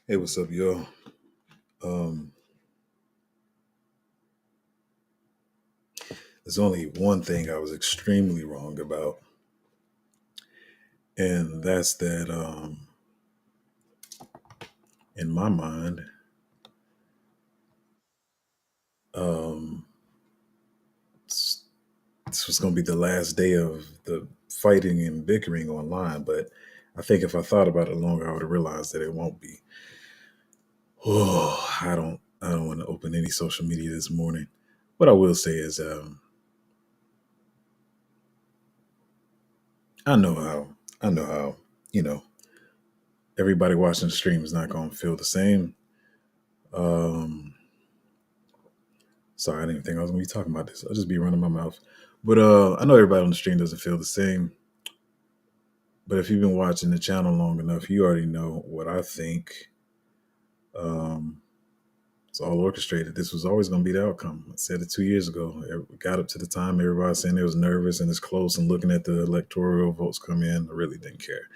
Hey, what's up, y'all? Um, there's only one thing I was extremely wrong about, and that's that in my mind, um, s- this was going to be the last day of the fighting and bickering online, but I think if I thought about it longer, I would have realized that it won't be. Oh, I don't want to open any social media this morning. What I will say is, I know how, I know how, you know, everybody watching the stream is not going to feel the same. Um, Sorry, I didn't even think I was gonna be talking about this. I'll just be running my mouth. But I know everybody on the stream doesn't feel the same. But if you've been watching the channel long enough, you already know what I think. Um, it's all orchestrated. This was always gonna be the outcome. I said it 2 years ago. It got up to the time everybody was saying it was nervous and it's close and looking at the electoral votes come in. I really didn't care.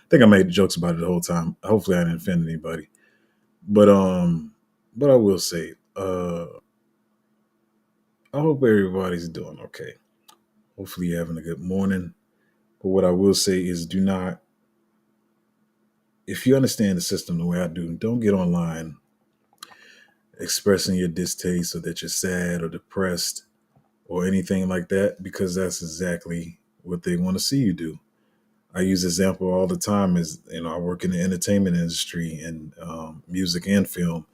I think I made jokes about it the whole time. Hopefully I didn't offend anybody. But but I will say, I hope everybody's doing okay. Hopefully you're having a good morning. But what I will say is do not, if you understand the system the way I do, don't get online expressing your distaste or that you're sad or depressed or anything like that, because that's exactly what they want to see you do. I use example all the time is, I work in the entertainment industry and music and film.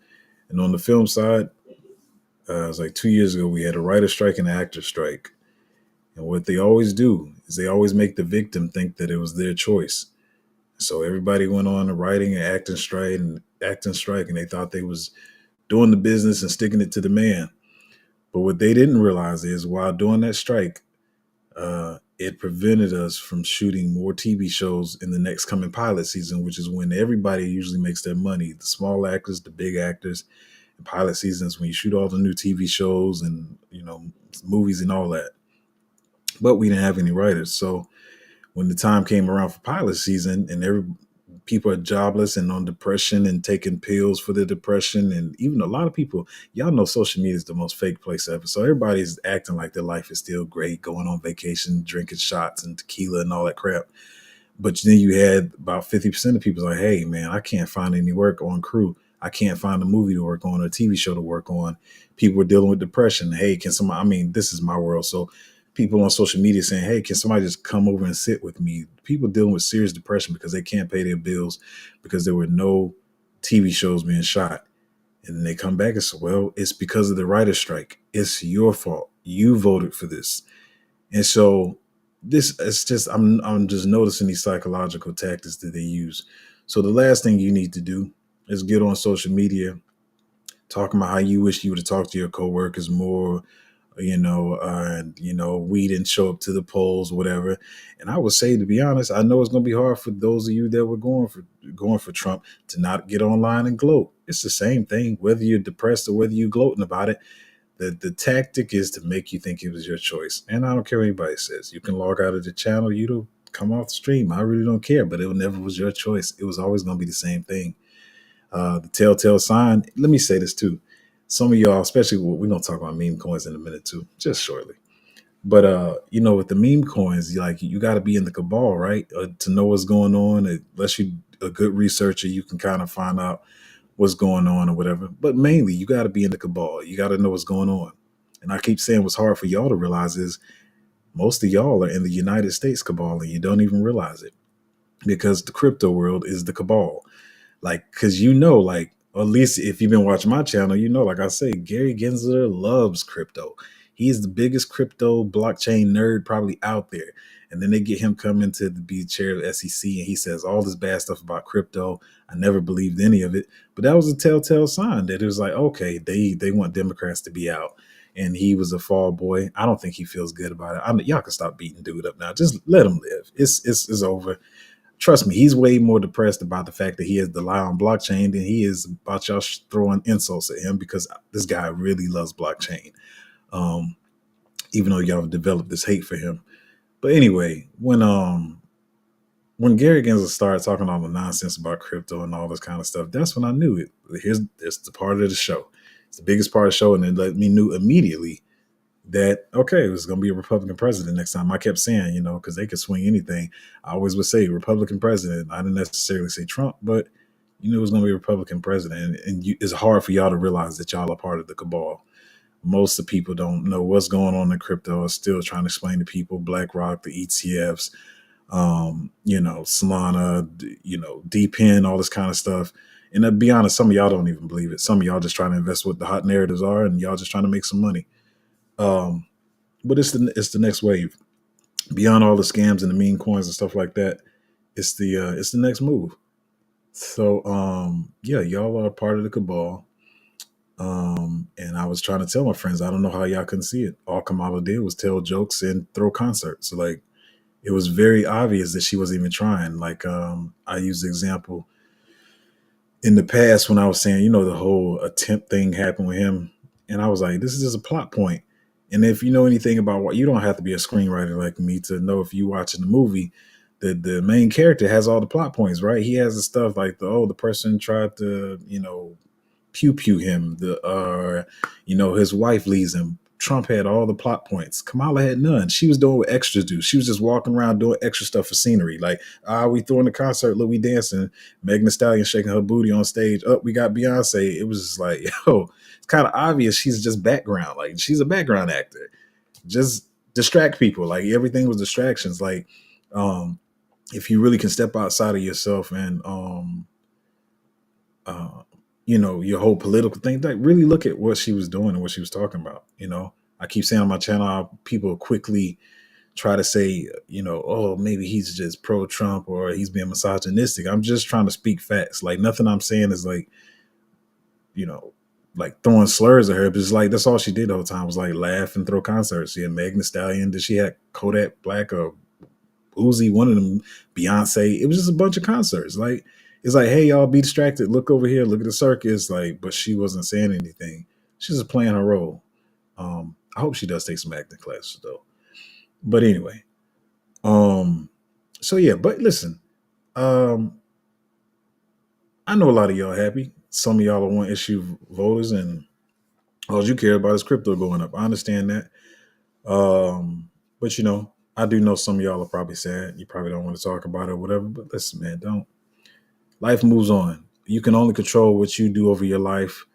And on the film side, it was like 2 years ago, we had a writer strike and an actor strike. And what they always do is they always make the victim think that it was their choice. So everybody went on to writing and acting strike, and they thought they was doing the business and sticking it to the man. But what they didn't realize is while doing that strike, it prevented us from shooting more TV shows in the next coming pilot season, which is when everybody usually makes their money. The small actors, the big actors. And pilot seasons when you shoot all the new TV shows and movies and all that. But we didn't have any writers, so when the time came around for pilot season and every people are jobless and on depression and taking pills for the depression, and even a lot of people, y'all know social media is the most fake place ever, so everybody's acting like their life is still great, going on vacation, drinking shots and tequila and all that crap. But then you had about 50% of people like, hey man, I can't find any work on crew, I can't find a movie to work on or a TV show to work on. People are dealing with depression. Hey, can somebody, I mean, this is my world, so people on social media saying, hey, can somebody just come over and sit with me? People dealing with serious depression because they can't pay their bills because there were no TV shows being shot. And then they come back and say, well, it's because of the writer's strike. It's your fault. You voted for this. And so this it's just I'm just noticing these psychological tactics that they use. So the last thing you need to do is get on social media talking about how you wish you would have talked to your coworkers more, and we didn't show up to the polls, whatever. And I would say, to be honest, I know it's going to be hard for those of you that were going for Trump to not get online and gloat. It's the same thing, whether you're depressed or whether you're gloating about it. The tactic is to make you think it was your choice. And I don't care what anybody says. You can log out of the channel, you don't come off the stream. I really don't care, but it never was your choice. It was always going to be the same thing. The telltale sign. Let me say this too. Some of y'all, especially we're gonna talk about meme coins in a minute too, just shortly. But with the meme coins, like you got to be in the cabal, right, to know what's going on. Unless you a good researcher, you can kind of find out what's going on or whatever. But mainly, you got to be in the cabal. You got to know what's going on. And I keep saying what's hard for y'all to realize is most of y'all are in the United States cabal, and you don't even realize it because the crypto world is the cabal. Like, cause like, or at least if you've been watching my channel, like I say, Gary Gensler loves crypto. He's the biggest crypto blockchain nerd probably out there. And then they get him coming to be chair of the SEC, and he says all this bad stuff about crypto. I never believed any of it, but that was a telltale sign that it was like, okay, they want Democrats to be out. And he was a fall boy. I don't think he feels good about it. I mean, y'all can stop beating dude up now. Just let him live. It's over. Trust me, he's way more depressed about the fact that he has to lie on blockchain than he is about y'all throwing insults at him, because this guy really loves blockchain. Um, Even though y'all have developed this hate for him. But anyway, when Gary Gensler started talking all the nonsense about crypto and all this kind of stuff, that's when I knew it. It's the part of the show. It's the biggest part of the show, and it let me knew immediately that okay, it was going to be a Republican president next time. I kept saying, because they could swing anything. I always would say Republican president. I didn't necessarily say Trump, but you knew it was going to be a Republican president, and it's hard for y'all to realize that y'all are part of the cabal. Most of the people don't know what's going on in crypto. Are still trying to explain to people BlackRock, the ETFs, Solana, DPIN, all this kind of stuff. And to be honest, some of y'all don't even believe it. Some of y'all just trying to invest what the hot narratives are, and y'all just trying to make some money. But it's the next wave. Beyond all the scams and the meme coins and stuff like that, it's the next move. So yeah, y'all are part of the cabal. And I was trying to tell my friends, I don't know how y'all couldn't see it. All Kamala did was tell jokes and throw concerts. So like it was very obvious that she wasn't even trying. Like I used the example in the past when I was saying, the whole attempt thing happened with him. And I was like, this is just a plot point. And if you know anything about what, you don't have to be a screenwriter like me to know if you watching the movie, the main character has all the plot points, right? He has the stuff like the person tried to, pew pew him, his wife leaves him. Trump had all the plot points. Kamala had none. She was doing what extras do. She was just walking around doing extra stuff for scenery. Like, we throwing the concert, look, we dancing. Megan Thee Stallion shaking her booty on stage. We got Beyonce. It was just like, it's kind of obvious she's just background. Like, she's a background actor. Just distract people. Like, everything was distractions. Like, if you really can step outside of yourself and your whole political thing, like really look at what she was doing and what she was talking about. I keep saying on my channel how people quickly try to say, maybe he's just pro Trump or he's being misogynistic. I'm just trying to speak facts. Like nothing I'm saying is like, like throwing slurs at her, but it's like that's all she did the whole time was like laugh and throw concerts. She had Megan Thee Stallion, did she had Kodak Black or Uzi, one of them, Beyonce. It was just a bunch of concerts. Like it's like, hey, y'all, be distracted. Look over here. Look at the circus. Like, but she wasn't saying anything. She's just playing her role. I hope she does take some acting classes though. But anyway, so yeah. But listen, I know a lot of y'all happy. Some of y'all are one issue voters, and all you care about is crypto going up. I understand that. But I do know some of y'all are probably sad. You probably don't want to talk about it or whatever. But listen, man, don't. Life moves on. You can only control what you do over your life.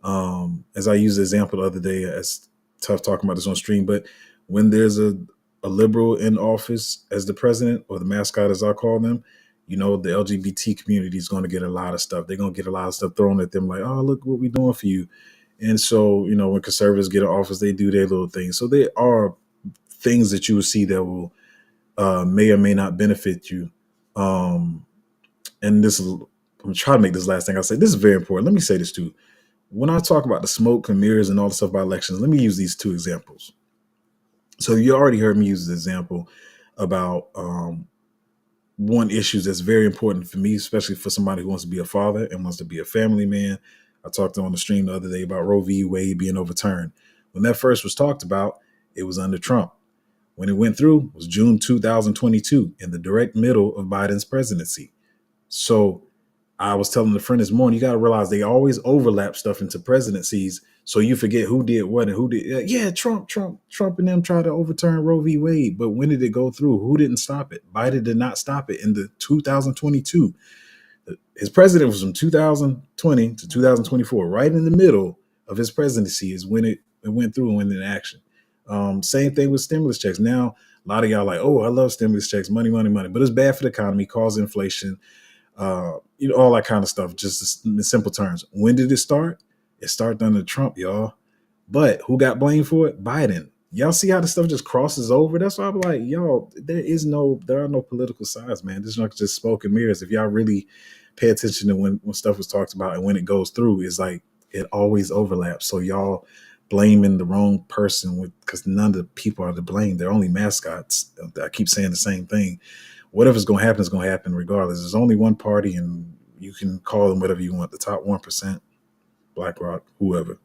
As I used the example the other day, it's tough talking about this on stream, but when there's a liberal in office as the president or the mascot, as I call them, the LGBT community is going to get a lot of stuff. They're going to get a lot of stuff thrown at them like, oh, look what we're doing for you. And so, when conservatives get in office, they do their little things. So there are things that you will see that will may or may not benefit you. And this is, I'm trying to make this last thing I say. This is very important. Let me say this too. When I talk about the smoke and mirrors and all the stuff about elections, let me use these two examples. So you already heard me use the example about one issue that's very important for me, especially for somebody who wants to be a father and wants to be a family man. I talked on the stream the other day about Roe v. Wade being overturned. When that first was talked about, it was under Trump. When it went through, it was June 2022, in the direct middle of Biden's presidency. So I was telling a friend this morning, you got to realize they always overlap stuff into presidencies. So you forget who did what and who did. Yeah, Trump and them tried to overturn Roe v. Wade. But when did it go through? Who didn't stop it? Biden did not stop it in the 2022. His president was from 2020 to 2024. Right in the middle of his presidency is when it went through and went into action. Same thing with stimulus checks. Now, a lot of y'all like, oh, I love stimulus checks, money, money, money. But it's bad for the economy, cause inflation, all that kind of stuff, just in simple terms. When did it start? It started under Trump, y'all. But who got blamed for it? Biden. Y'all see how the stuff just crosses over? That's why I'm like, y'all, there are no political sides, man. This is not just smoke and mirrors. If y'all really pay attention to when stuff was talked about and when it goes through, it's like it always overlaps. So y'all blaming the wrong person because none of the people are to blame. They're only mascots. I keep saying the same thing. Whatever's going to happen is going to happen regardless. There's only one party, and you can call them whatever you want. The top 1%, BlackRock, whoever.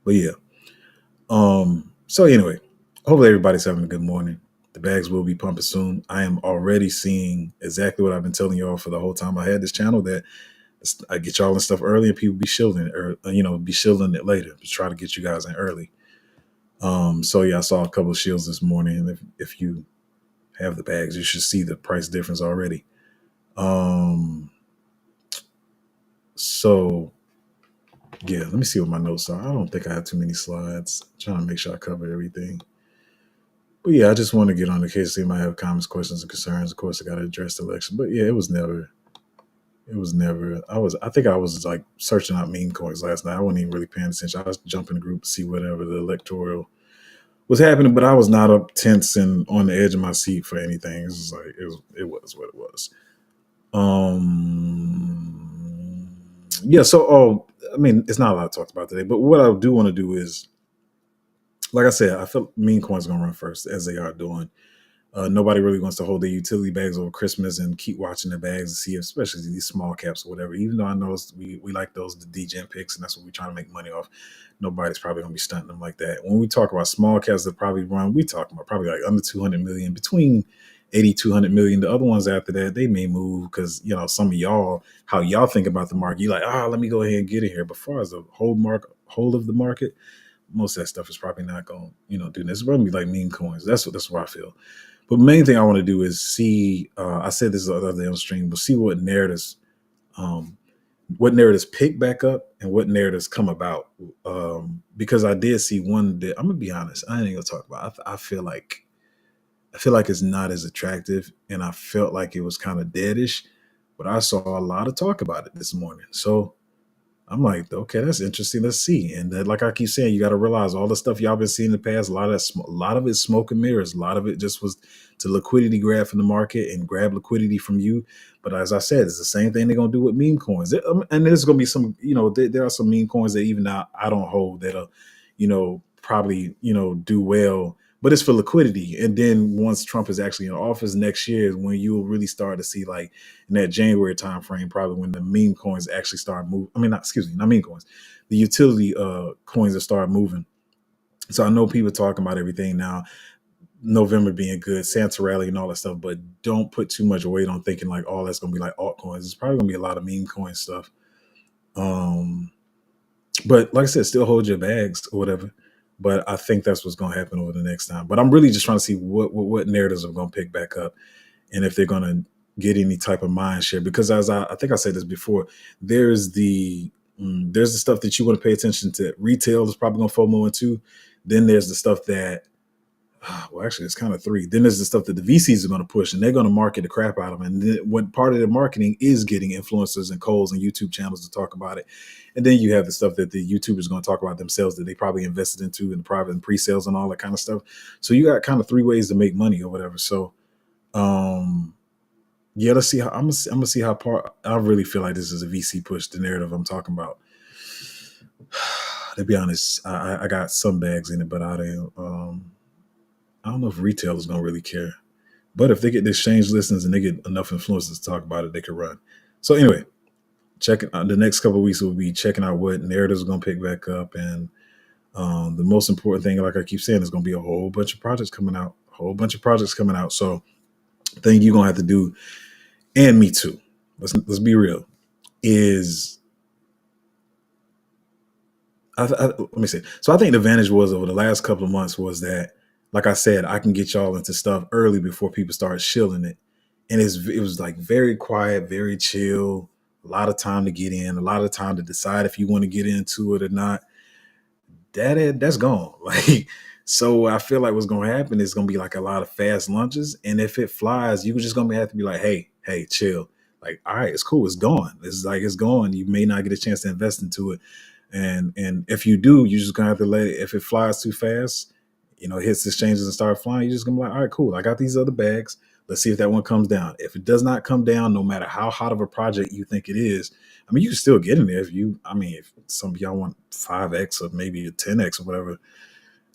But yeah. So anyway, hopefully everybody's having a good morning. The bags will be pumping soon. I am already seeing exactly what I've been telling y'all for the whole time I had this channel, that I get y'all in stuff early and people be shielding it, or be shielding it later to try to get you guys in early. So yeah, I saw a couple of shields this morning, and if you have the bags, you should see the price difference already. So yeah, let me see what my notes are. I don't think I have too many slides. I'm trying to make sure I cover everything. But yeah, I just want to get on the case. They might have comments, questions, and concerns. Of course, I got to address the election. But yeah, it was never. I think I was like searching out meme coins last night. I wasn't even really paying attention. I was jumping the group to see whatever the electoral was happening, but I was not up tense and on the edge of my seat for anything. It was like it was what it was. Yeah. So, I mean, it's not a lot to talk about today. But what I do want to do is, like I said, I feel meme coins are gonna run first, as they are doing. Nobody really wants to hold their utility bags over Christmas and keep watching their bags and see, especially these small caps or whatever. Even though I know we like those the DGen picks, and that's what we're trying to make money off. Nobody's probably going to be stunting them like that. When we talk about small caps that probably run, we talking about probably like under 200 million, between 80, 200 million. The other ones after that, they may move because, some of y'all, how y'all think about the market, you're like, let me go ahead and get in here. But as far as the whole of the market, most of that stuff is probably not going to do this. It's going to be like meme coins. That's what I feel. But the main thing I want to do is see. I said this the other day on stream, but see um, what narratives pick back up and what narratives come about. Because I did see one that I'm gonna be honest, I ain't gonna talk about. I feel like it's not as attractive, and I felt like it was kind of deadish. But I saw a lot of talk about it this morning, so I'm like, okay, that's interesting. Let's see. And like I keep saying, you got to realize all the stuff y'all been seeing in the past. A lot of it's smoke and mirrors. A lot of it just was to liquidity grab from the market and grab liquidity from you. But as I said, it's the same thing they're gonna do with meme coins. And there's gonna be some, there are some meme coins that even now I don't hold that'll, probably do well. But it's for liquidity. And then once Trump is actually in office next year is when you will really start to see, like, in that January time frame, probably when the meme coins actually start moving. I mean, not meme coins, the utility coins that start moving. So I know people talking about everything now, November being good, Santa rally and all that stuff, but don't put too much weight on thinking like, oh, that's gonna be like altcoins. It's probably gonna be a lot of meme coin stuff. But like I said, still hold your bags or whatever. But I think that's what's going to happen over the next time. But I'm really just trying to see what narratives are going to pick back up, and if they're going to get any type of mind share. Because as I think I said this before, there's the stuff that you want to pay attention to. Retail is probably going to FOMO into. Then there's the stuff that, well, actually, it's kind of three. Then there's the stuff that the VCs are going to push, and they're going to market the crap out of them. And then when part of their marketing is getting influencers and Coles and YouTube channels to talk about it. And then you have the stuff that the YouTubers are going to talk about themselves that they probably invested into in the private and pre-sales and all that kind of stuff. So you got kind of three ways to make money or whatever. So, yeah, let's see how I'm gonna see how I really feel like this is a VC push, the narrative I'm talking about. To be honest, I got some bags in it, but I don't know if retail is gonna really care. But if they get the exchange listings and they get enough influencers to talk about it, they could run. So anyway, checking the next couple of weeks will be checking out what narratives are going to pick back up, and the most important thing, like I keep saying, is going to be a whole bunch of projects coming out. So, the thing you're going to have to do, and me too. Let's be real. Is let me say. So I think the advantage was over the last couple of months was that, like I said, I can get y'all into stuff early before people start shilling it, and it was like very quiet, very chill. A lot of time to get in, a lot of time to decide if you want to get into it or not. That's gone. Like, so I feel like what's going to happen is going to be like a lot of fast lunches, and if it flies, you're just going to have to be like, hey, chill. Like, all right, it's cool, it's gone. It's gone. You may not get a chance to invest into it, and if you do, you're just gonna have to let it. If it flies too fast, hits exchanges and start flying, you're just gonna be like, all right, cool. I got these other bags. Let's see if that one comes down. If it does not come down, no matter how hot of a project you think it is, I mean, you can still get in there if some of y'all want 5x or maybe a 10x or whatever,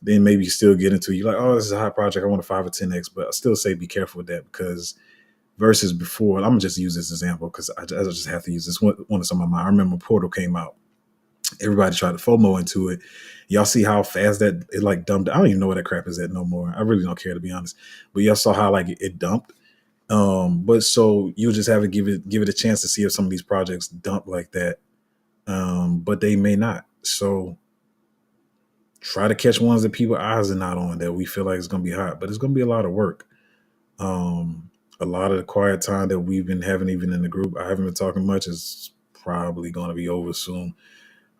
then maybe you still get into it. You're like, oh, this is a hot project. I want a 5 or 10x, but I still say be careful with that, because versus before, I'm gonna just use this example because I just have to use this one of some of mine. I remember Portal came out. Everybody tried to FOMO into it. Y'all see how fast that it like dumped. I don't even know where that crap is at no more. I really don't care, to be honest. But y'all saw how like it dumped. But so you just have to give it a chance to see if some of these projects dump like that. But they may not. So try to catch ones that people eyes are not on that we feel like it's gonna be hot, but it's gonna be a lot of work. A lot of the quiet time that we've been having, even in the group, I haven't been talking much. Is probably gonna be over soon.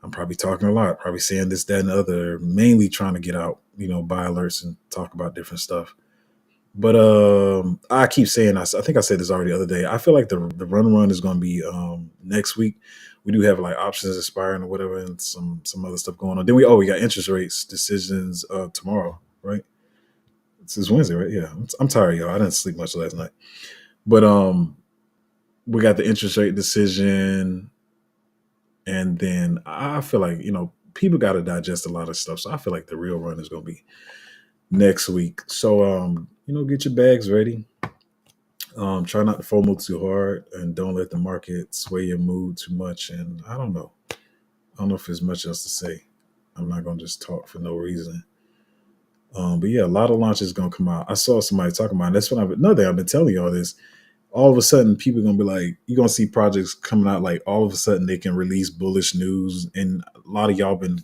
I'm probably talking a lot, probably saying this, that, and the other, mainly trying to get out, buy alerts and talk about different stuff. But I keep saying, I think I said this already the other day. I feel like the run is going to be next week. We do have like options expiring or whatever, and some other stuff going on. Then we got interest rates decisions tomorrow, right? This is Wednesday, right? Yeah, I'm tired, y'all. I didn't sleep much last night, but we got the interest rate decision, and then I feel like people got to digest a lot of stuff. So I feel like the real run is going to be next week. So get your bags ready. Try not to FOMO too hard, and don't let the market sway your mood too much. And I don't know if there's much else to say. I'm not gonna just talk for no reason. But yeah, a lot of launches gonna come out. I saw somebody talking about it. That's another thing I've been telling y'all this. All of a sudden, people are gonna be like, you're gonna see projects coming out like all of a sudden they can release bullish news, and a lot of y'all been.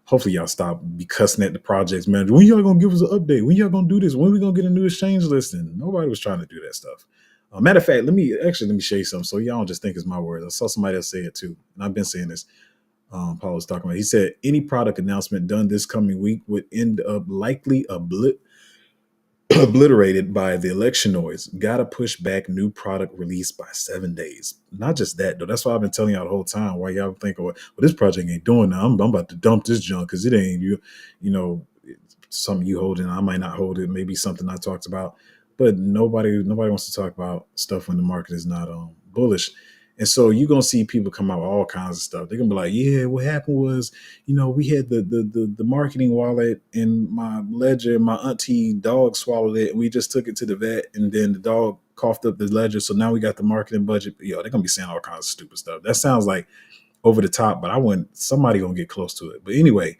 Hopefully y'all stop be cussing at the projects manager. When y'all gonna give us an update? When y'all gonna do this? When we gonna get a new exchange listing? Nobody was trying to do that stuff. Matter of fact, let me show you something so y'all don't just think it's my words. I saw somebody else say it too, and I've been saying this. Paul was talking about. He said any product announcement done this coming week would end up likely obliterated by the election noise. Gotta push back new product release by 7 days. Not just that though. That's why I've been telling y'all the whole time. Why y'all think, well, this project ain't doing that. I'm about to dump this junk because it ain't something you holding. I might not hold it. Maybe something I talked about, but nobody wants to talk about stuff when the market is not bullish. And so you're gonna see people come out with all kinds of stuff. They're gonna be like, yeah, what happened was, we had the marketing wallet in my ledger, my auntie dog swallowed it, and we just took it to the vet, and then the dog coughed up the ledger. So now we got the marketing budget. They're gonna be saying all kinds of stupid stuff. That sounds like over the top, but somebody gonna get close to it. But anyway,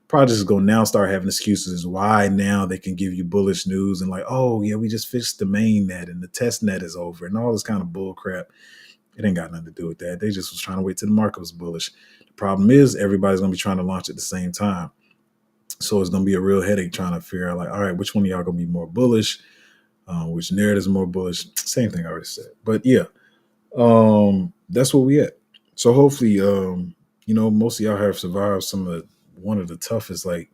projects is gonna now start having excuses why now they can give you bullish news and like, oh yeah, we just fixed the main net and the test net is over and all this kind of bull crap. It ain't got nothing to do with that. They just was trying to wait till the market was bullish. The problem is everybody's going to be trying to launch at the same time. So it's going to be a real headache trying to figure out like, all right, which one of y'all going to be more bullish? Which narrative is more bullish? Same thing I already said. But yeah, that's where we at. So hopefully, most of y'all have survived one of the toughest like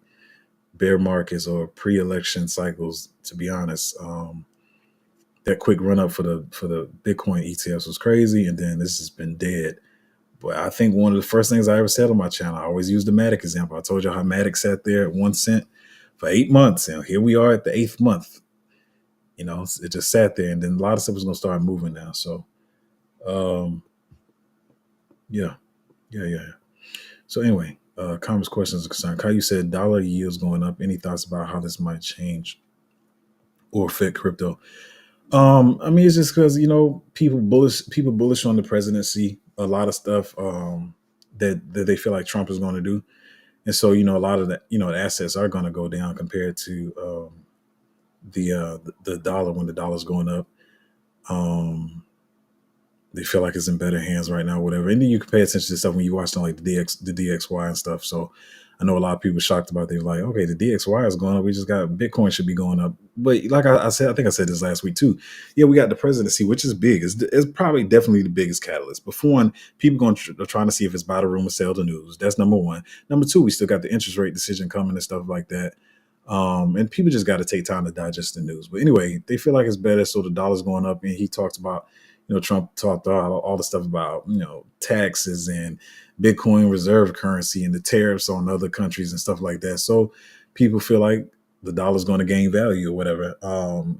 bear markets or pre-election cycles, to be honest. That quick run up for the Bitcoin ETFs was crazy, and then this has been dead. But I think one of the first things I ever said on my channel, I always use the Matic example. I told you how Matic sat there at 1 cent for 8 months, and here we are at the 8th month. It just sat there, and then a lot of stuff is going to start moving now. So, yeah. So anyway, comments, questions, concern. Caillou said dollar yields going up. Any thoughts about how this might change or affect crypto? It's just because people bullish on the presidency, a lot of stuff that they feel like Trump is going to do, and so a lot of that the assets are going to go down compared to the dollar when the dollar's going up. They feel like it's in better hands right now, whatever. And then you can pay attention to stuff when you watch like the DXY and stuff. So I know a lot of people are shocked about it. They're like, okay, the DXY is going up. We just got Bitcoin should be going up. But like I said, I think I said this last week too. Yeah, we got the presidency, which is big. It's probably definitely the biggest catalyst. But for one, people are trying to see if it's buy the rumor, sell the news. That's number one. Number two, we still got the interest rate decision coming and stuff like that. And people just got to take time to digest the news. But anyway, they feel like it's better. So the dollar's going up, and he talks about, Trump talked all the stuff about, taxes and Bitcoin reserve currency and the tariffs on other countries and stuff like that. So people feel like the dollar's going to gain value or whatever.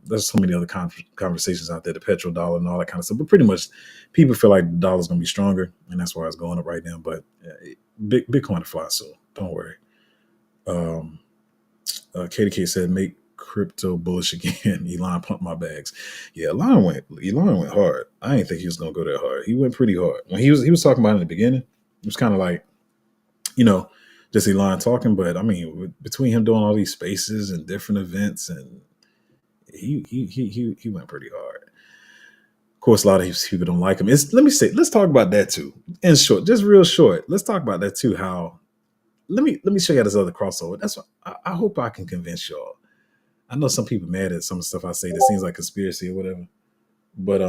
There's so many other conversations out there, the petrodollar and all that kind of stuff. But pretty much people feel like the dollar's going to be stronger, and that's why it's going up right now. But Bitcoin to fly, so don't worry. KDK said, make crypto bullish again. Elon pumped my bags. Yeah, Elon went hard. I didn't think he was gonna go that hard. He went pretty hard. When he was talking about it in the beginning, it was kind of like, you know, just Elon talking. But I mean, between him doing all these spaces and different events, and he went pretty hard. Of course, a lot of these people don't like him. Let's talk about that too. In short, just real short, let's talk about that too. How let me show you this other crossover. That's what I hope I can convince y'all. I know some people mad at some of the stuff I say that seems like conspiracy or whatever, but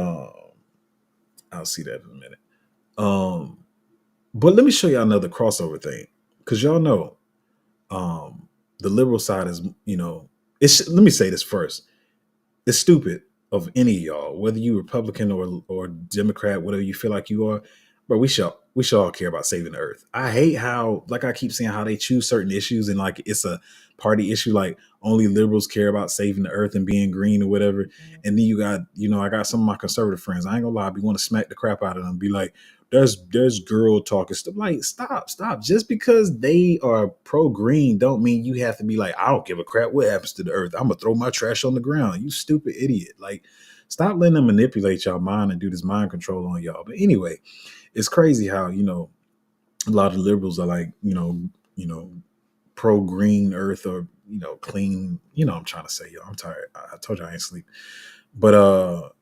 I'll see that in a minute. Um, but let me show you another crossover thing, because y'all know the liberal side is, it's. Let me say this first. It's stupid of any of y'all, whether you Republican or Democrat, whatever you feel like you are, but we should all care about saving the earth. I hate how, like I keep saying, how they choose certain issues and like it's a party issue, like only liberals care about saving the earth and being green or whatever. And then you got, I got some of my conservative friends. I ain't gonna lie, I be want to smack the crap out of them, be like, there's girl talk and stuff. Like, stop. Just because they are pro green don't mean you have to be like, I don't give a crap what happens to the earth. I'm gonna throw my trash on the ground. You stupid idiot. Like, stop letting them manipulate y'all mind and do this mind control on y'all. But anyway, it's crazy how, a lot of liberals are like, pro green earth or, clean, I'm trying to say, yo, I'm tired. I told you I ain't sleep. But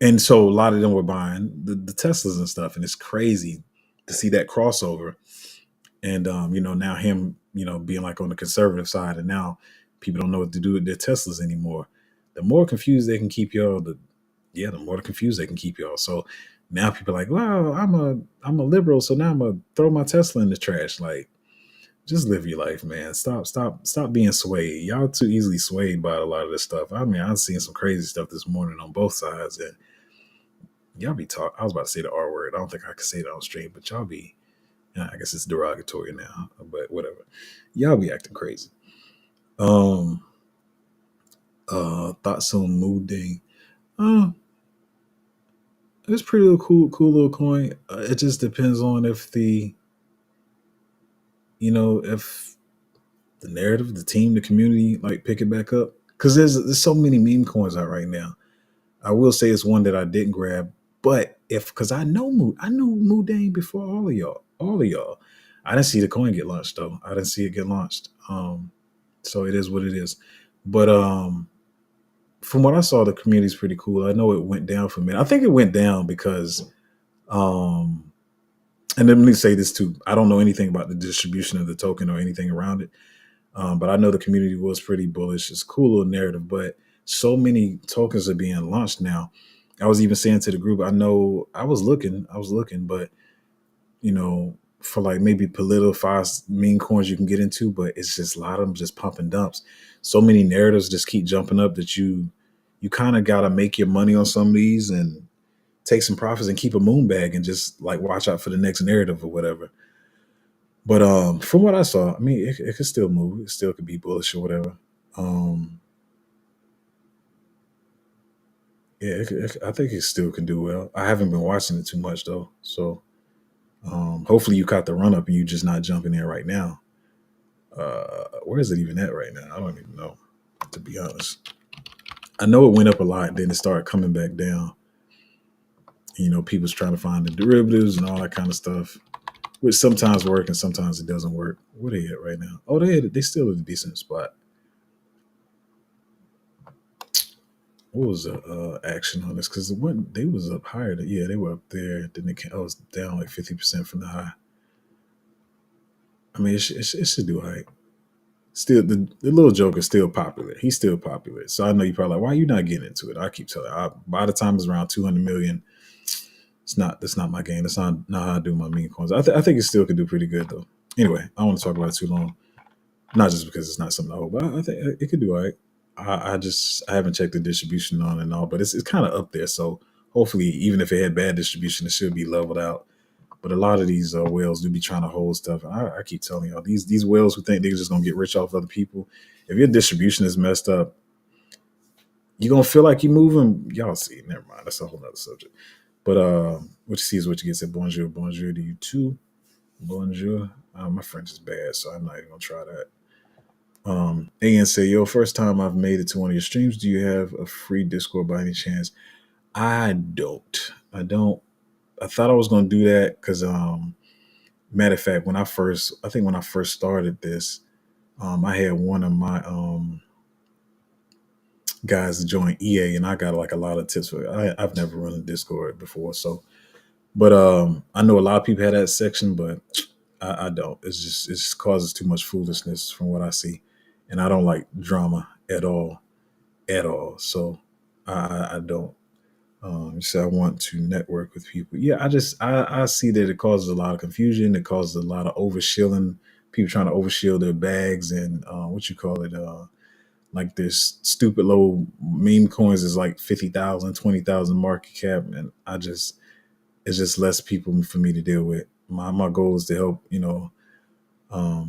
and so a lot of them were buying the Teslas and stuff, and it's crazy to see that crossover. And now him, being like on the conservative side, and now people don't know what to do with their Teslas anymore. The more confused they can keep y'all, the more confused they can keep y'all. So now people are like, well, I'm a liberal, so now I'm gonna throw my Tesla in the trash. Like, just live your life, man. Stop being swayed. Y'all too easily swayed by a lot of this stuff. I mean, I've seen some crazy stuff this morning on both sides, and y'all be talk. I was about to say the R word. I don't think I could say that on stream, but y'all be. I guess it's derogatory now, but whatever. Y'all be acting crazy. Um. Thoughts on mood ding. Uh, it's pretty little cool little coin. It just depends on if if the narrative, the team, the community like pick it back up. Because there's so many meme coins out right now. I will say it's one that I didn't grab, but because I knew Moodane before all of y'all. I didn't see the coin get launched though. I didn't see it get launched. So it is what it is. But from what I saw, the community's pretty cool. I know it went down for a minute. I think it went down because, um, and let me say this too. I don't know anything about the distribution of the token or anything around it. But I know the community was pretty bullish. It's a cool little narrative, but so many tokens are being launched now. I was even saying to the group, I know I was looking, but for like maybe political fast meme coins you can get into, but it's just a lot of them just pumping dumps. So many narratives just keep jumping up that you kind of gotta make your money on some of these and take some profits and keep a moon bag and just like watch out for the next narrative or whatever. But from what I saw, I mean, it could still move. It still could be bullish or whatever. Um, yeah, I think it still can do well. I haven't been watching it too much though, so hopefully you caught the run up and you just not jumping in right now. Where is it even at right now? I don't even know, to be honest. I know it went up a lot, then it started coming back down. People's trying to find the derivatives and all that kind of stuff, which sometimes work and sometimes it doesn't work. Where they at right now? Oh, they still in a decent spot. What was the action on this? Because they was up higher. Yeah, they were up there. Then I was down like 50% from the high. I mean, it should do high. Still, the little joke is still popular. He's still popular. So I know you probably like, why are you not getting into it? I keep telling you, by the time it's around 200 million, that's not my game. That's not how I do my meme coins. I think it still could do pretty good though. Anyway, I don't want to talk about it too long. Not just because it's not something I hope, but I think it could do all right. I haven't checked the distribution on and all, but it's kind of up there. So hopefully, even if it had bad distribution, it should be leveled out. But a lot of these whales do be trying to hold stuff. I keep telling y'all, these whales who think they're just gonna get rich off other people, if your distribution is messed up, you're gonna feel like you're moving. Y'all see, never mind. That's a whole other subject. But what you see is what you get. Said bonjour, bonjour to you too. Bonjour. My French is bad, so I'm not even gonna try that. AN say, yo, first time I've made it to one of your streams. Do you have a free Discord by any chance? I don't. I thought I was gonna do that because Matter of fact, when I first started this, I had one of my guys join EA, and I got like a lot of tips for it. I've never run a Discord before, so but I know a lot of people have that section, but I don't. It just causes too much foolishness from what I see, and I don't like drama at all. So I don't. So I want to network with people. Yeah, I see that it causes a lot of confusion. It causes a lot of overshilling. People trying to overshield their bags and what you call it, like this stupid little meme coins is like 50,000, 20,000 market cap, and it's just less people for me to deal with. My goal is to help a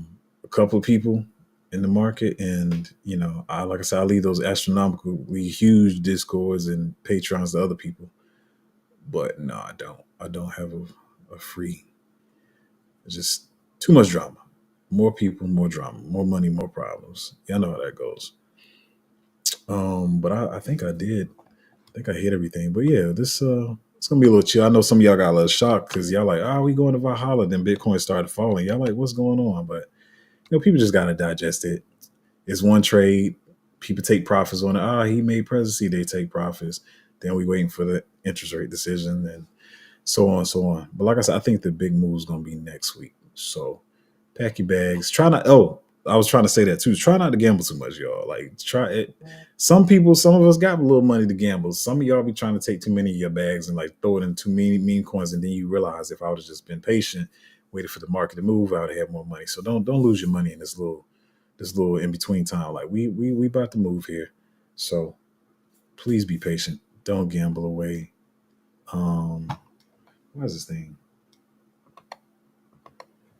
couple of people in the market, and I like I said, I leave those astronomically huge discords and patrons to other people. But no, I don't. I don't have a free. It's just too much drama. More people, more drama. More money, more problems. Y'all know how that goes. But I think I did. I think I hit everything. But yeah, this it's gonna be a little chill. I know some of y'all got a little shocked because y'all like, we going to Valhalla. Then Bitcoin started falling. Y'all like, what's going on? But people just gotta digest it. It's one trade. People take profits on it. He made presidency. They take profits. Then we waiting for the interest rate decision and so on and so on. But like I said, I think the big move is gonna be next week. So pack your bags. Try not. Oh, I was trying to say that too. Try not to gamble too much, y'all. Like try it. Some of us got a little money to gamble. Some of y'all be trying to take too many of your bags and like throw it in too many meme coins, and then you realize if I would have just been patient, waited for the market to move, I would have had more money. So don't lose your money in this little in between time. Like we about to move here, so please be patient. Don't gamble away. Um, why is this thing?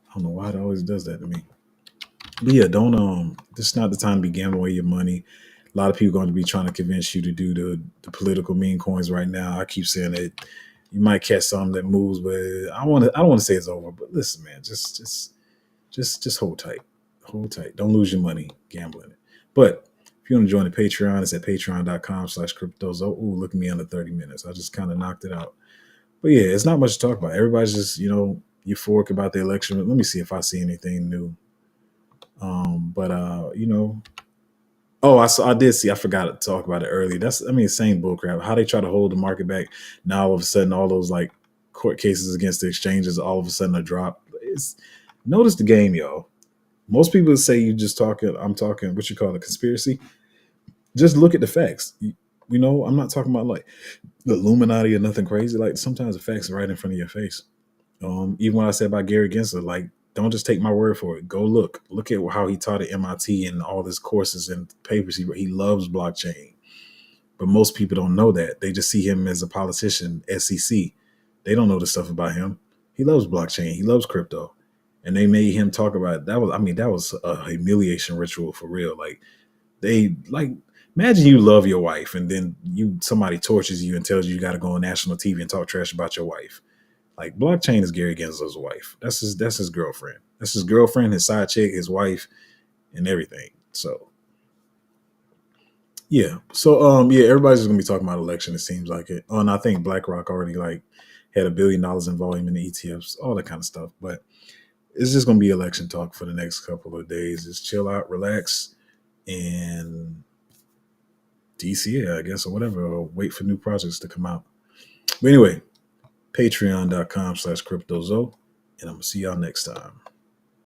I don't know why it always does that to me. But yeah, don't this is not the time to be gambling away your money. A lot of people are going to be trying to convince you to do the political meme coins right now. I keep saying that you might catch something that moves, but I don't want to say it's over. But listen, man, just hold tight. Hold tight. Don't lose your money gambling it. But if you want to join the Patreon, it's at patreon.com/cryptozo. Ooh, look at me under 30 minutes. I just kind of knocked it out. But yeah, it's not much to talk about. Everybody's just, euphoric about the election. Let me see if I see anything new. But oh, I did see. I forgot to talk about it earlier. Same bullcrap. How they try to hold the market back. Now all of a sudden, all those like court cases against the exchanges, all of a sudden, are dropped. Notice the game, y'all. Most people say you just talking. I'm talking. What you call a conspiracy? Just look at the facts. I'm not talking about like the Illuminati or nothing crazy. Like sometimes the facts are right in front of your face. Even when I said about Gary Gensler, like, don't just take my word for it. Go look. Look at how he taught at MIT and all his courses and papers. He loves blockchain. But most people don't know that. They just see him as a politician, SEC. They don't know the stuff about him. He loves blockchain. He loves crypto. And they made him talk about it. That was a humiliation ritual for real. Like they like imagine you love your wife and then somebody tortures you and tells you got to go on national TV and talk trash about your wife. Like blockchain is Gary Gensler's wife. That's his girlfriend. That's his girlfriend, his side chick, his wife, and everything. So yeah. So yeah, everybody's just gonna be talking about election. It seems like it. Oh, and I think BlackRock already like had $1 billion in volume in the ETFs, all that kind of stuff. But it's just gonna be election talk for the next couple of days. Just chill out, relax, and DCA, I guess, or whatever, or wait for new projects to come out. But anyway, patreon.com/cryptozo, and I'm gonna see y'all next time.